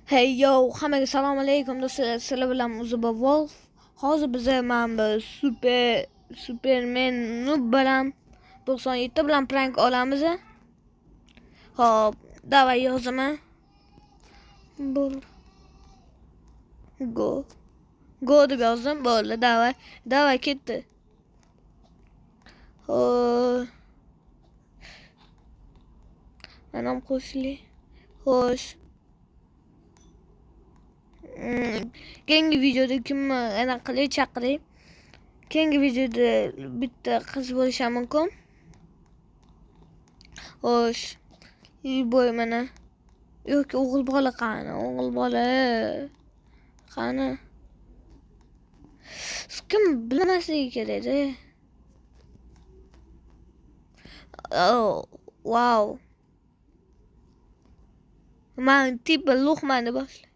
Hey yo, hammaga assalomu alaykum do'stlar. Sizlar bilan Muzuba Wolf. Hozir biz mana bu Superman bilan 97 bilan prank olamiz. Hop, davay yozaman. Bul. Go. Go deb yozdim. Bo'ldi, davay. Davay ketdi. Ho. Anam qo'shli. Xo'sh. Keyingi videoda kimni anaqa qilib chaqiring. Keyingi videoda bitta qiz bo'lishi mumkin. Xo'sh. Boy mana. Yo'q, o'g'il bola qani? O'g'il bola. Qani? Kim bilmasligi kerak-da. Oh, wow. Men tipa luqmani boshla.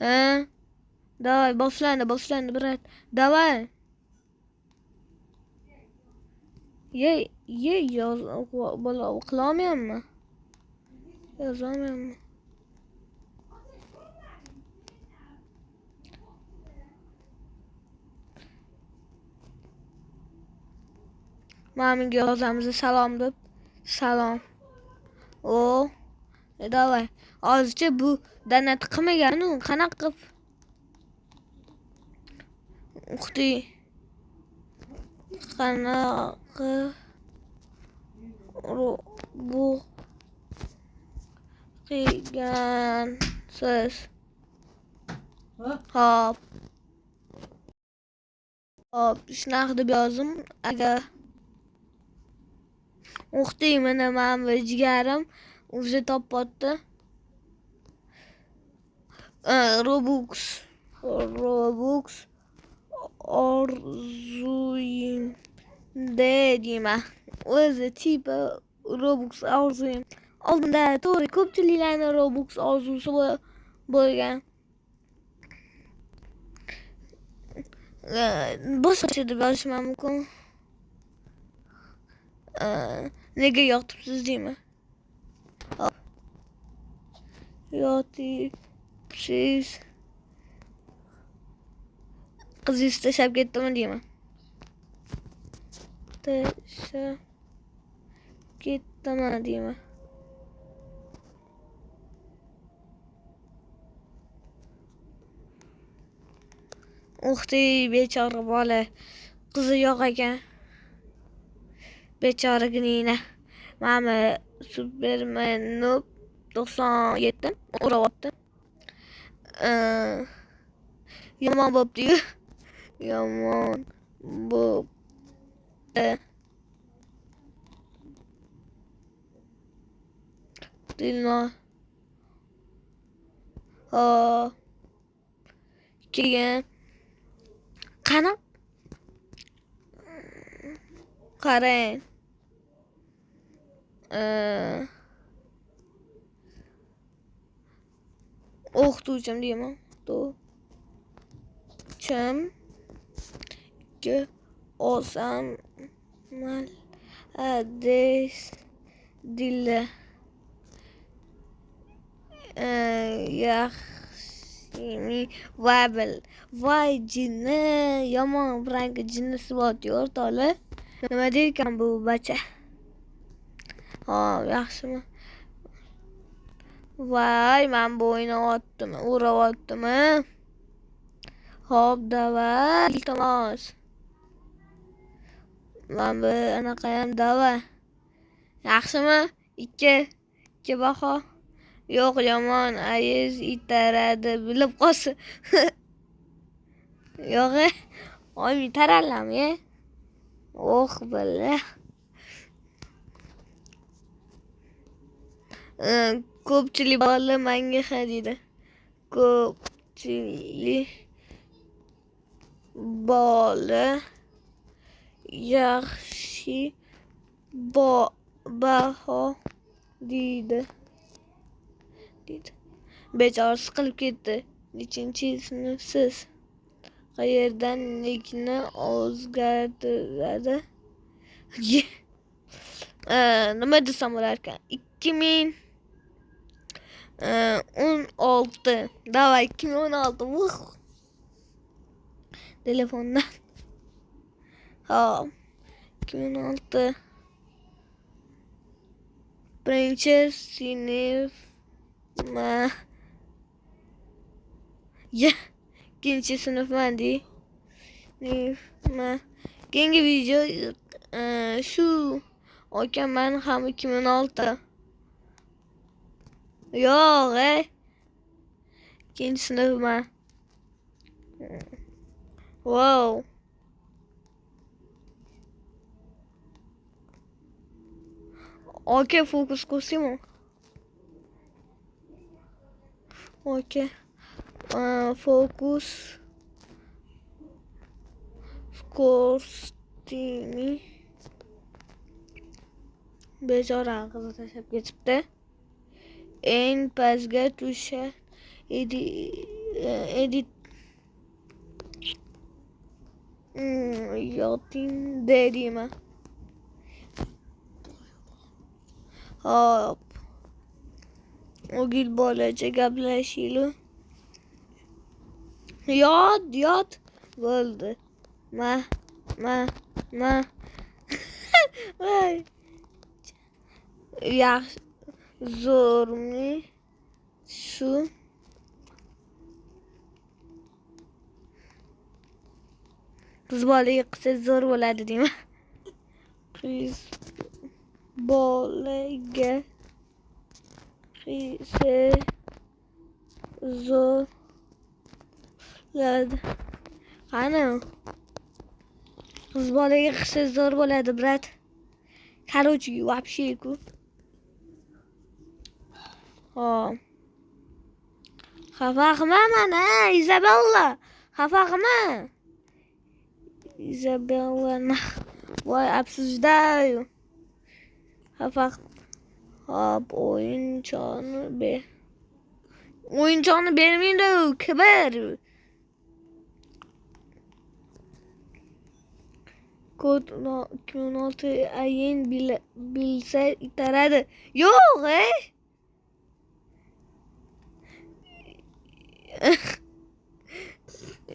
Ha? Davay, boshlandi, brat. Davay. Yoz bola qilolmayapman. Yozolmayapman. Mamiga yozamiz salom deb. Salom. O, davay. Hozircha bu donat qilmagan-ku, qanaqa qilib? Uxti. Qanaqa bu qilgansiz? Hop. Shunaqa deb yozdim. Agar uxti mana bu jigarim уже topotdi. Robux orzuyimda deyman. O'zi tipa Robux orzuyim. Oldinda to'g'ri ko'pchiliklarning Robux orzusi bo'lgan. Boshqacha deb yozishim mumkin. Nega yoqibsiz deyman. Yoqibsiz. Qizingiz tashlab ketdimi deyman. Tashlab ketdimi deyman. Uxti bechora bola. Qizi yo'q ekan. Bechoraginina. Mana Superman 97 uryapti. Yomon bo'pti-yu. Yomon bo'pti. Dilno. Keyin qanaqa qarang. O'qituvchim deyman. O'qituvchimga olsam adres dilla. Yaxshimi vabil. Voy jinni, yomon rangi jinnisi bor-yor o'rtoqlar. Nima deykan bu bacha? Yaxshimi? Voy, men bu o'ynayaptimi, uryaptimi? Hop, davay, iltimos. Men bu anaqa ham davay. Yaxshimi? 2 baho. Yo'q, yomon ayiz itaradi, bilib qolsin. Yo'q, oy itaralami? Oh, billa. Ko'pchilik bola menga deydi. Ko'pchilik bola yaxshi baho deydi. Bechora siqilib ketdi. Nechinchi sinfsiz? Qayerdan nikni o'zgartiradi? Nima desam bo'larkan? 2016 2016. Давай 2016. Vuh. Telefondan. Ha. 2016. Birinchi sinfman. Ya. İkinci sınıfman değil. Sinfman. Keyingi video şu. Okey ben ham 2016. Yo'q, İkinci sınıfman. Wow. Okey fokus ko'rsaymi? Okey. Fokus ko'rsatdimi? Bechora qizni tashlab ketibdi. Eng pastga tusha edit yoting deyman. Hop. O'gil bolacha gaplashaylik. Yot bo'ldi. Ma. Voy. Yaxshi. Zo'rmi? Shu. Qiz bolaga qilsa zo'r bo'ladi deyman. Qiz bolaga qilsa zo'r bo'ladi. Qani? Qiz bolaga qilsa zo'r bo'ladi, brat. Короче, вообще-ku. Xafa qilma meni, Izabella. Xafa qilma. Izabella. Voy, afsusda. Xafa. Hop, o'yinchoqni bermaydi, kibr. Kod 2016 ayin bilsa itaradi. Yo'q,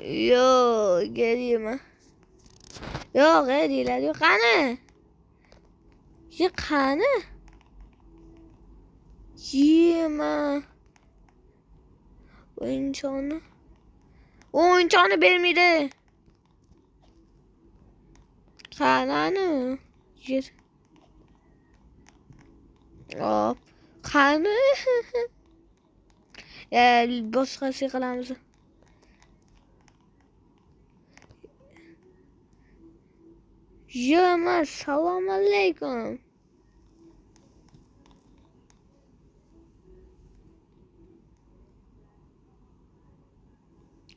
Yo'q, gelma. Yo'q, deyiladi. Yo'q, qani? Qani? Yema. O'yinchoqni bermaydi. Qani? Yer. Hop. Qani? Boshqasi qilamiz. Yema, assalomu alaykum.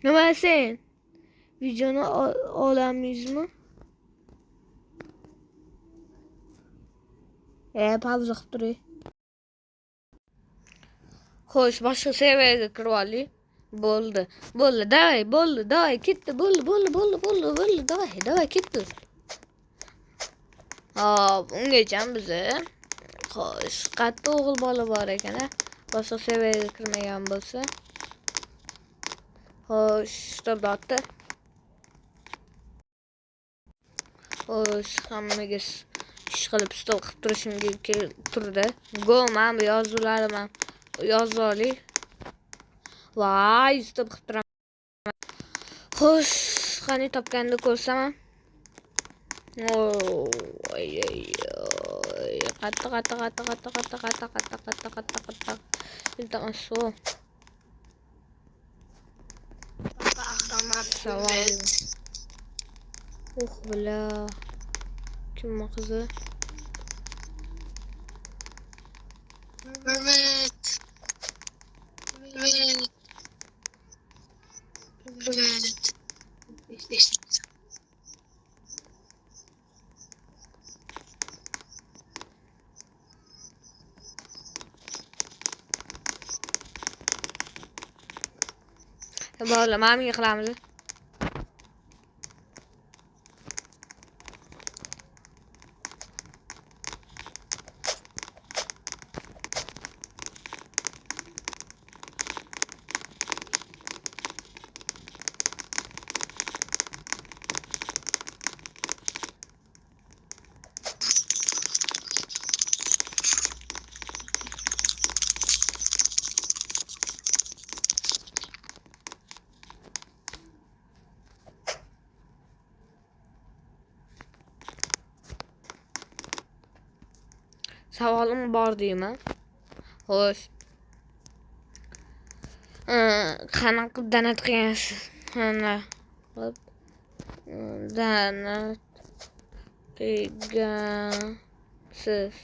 Nima sen? Videoni olamizmi? Pauza qilib turay. Xo'sh, boshqa serverga kirib olaylik. Bo'ldi. Davay, ketdi. Bo'ldi. Davay, ketdi. Hop, ungacha bizni. Xo'sh, qayerda o'g'il bola bor ekan, boshqa serverga kirmagan bo'lsa. Xo'sh, stopda. Xo'sh, hammaga ish qilib stop qilib turishimga turdi. Go, men bu yozuvlarni yozib olaylik. Voy, stop qilib turaman. Xo'sh, qani topganini ko'rsam. Qatta. Iltimos. Bla. Kim qizi? Evet. İşte. Böyle mami qilamiz. Savolim bor deyman. Xo'sh. Qanaqa donat qilgansiz? Donat qilgansiz.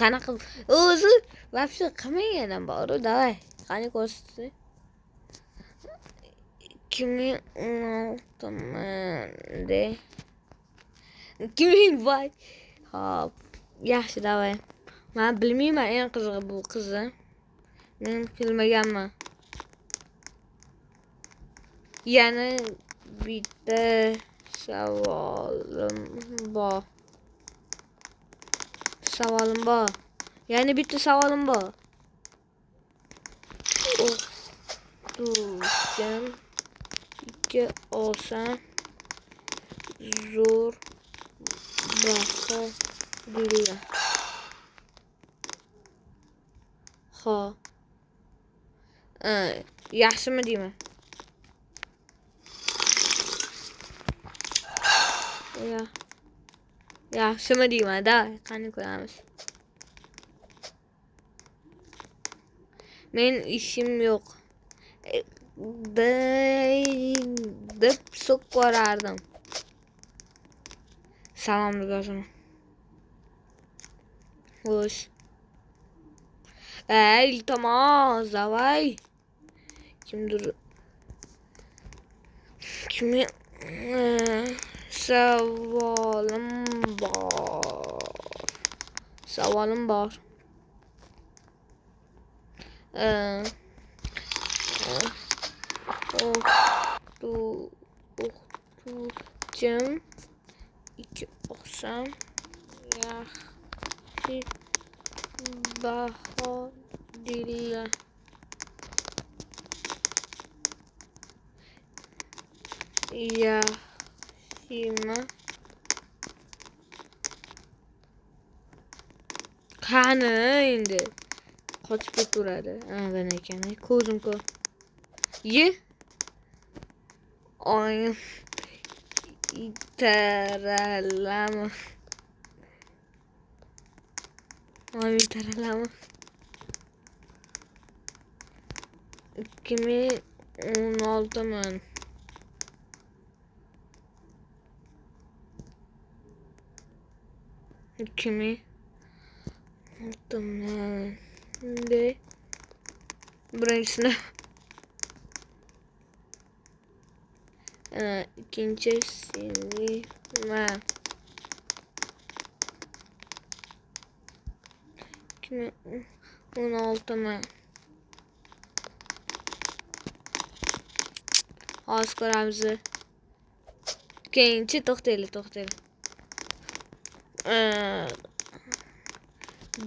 Qanaqa o'zi вообще qilmagan bor, davay. Qani ko'rsating. 2016 de. 2000 voy. Hop. Yaxshi, davay. Men bilmayman eng qizig'i bu qizni. Men bilmaganman. Yana bitta savolim bor. Yana bitta savolim bor. O'qituvchim 2 olsam zo'r baho deydilar. Ha. Yaxshimi deyman? Yaxshimi deyman, da, qani ko'ramiz. Men ishim yo'q. Deb so'kkorardim. Salomlik yozaman. Xo'sh. Iltimos, davay. Kimdir savolim bor. O'qituvchim 2 olsam yaxshi baho deydilar. Yaxshimi? Qani endi qochib ketaveradi. Mana ekan, ko'zim ko'r. Oyim itaralami? Oyim itaralami? 2016 man. De birinchisi ikkinchisini man 2016 man. Hozir ko'ramiz. Keyinchi to'xtayli.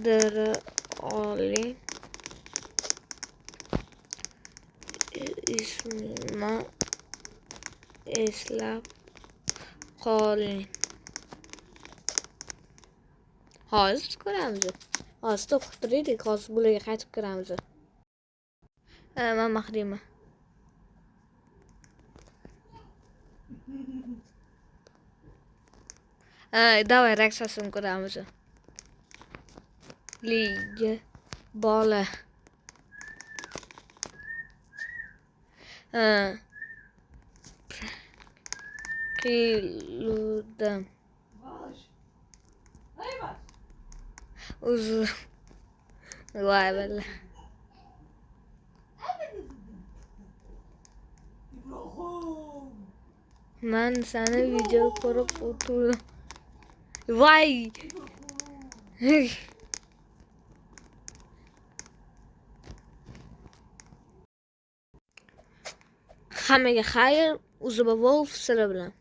Diri oling. Ismini eslab qoling. Hozir ko'ramiz. Hozir to'xtatdik. Hozir bularga qaytib kiramiz. Men Mahrima. Davay raksasini ko'ramiz. Liga bola. Qiludim. Uzr. Voy balla. Men seni video ko'rib o'tirdim. Voy. Hammaga xayr, Uzuba Wolf siri bilan.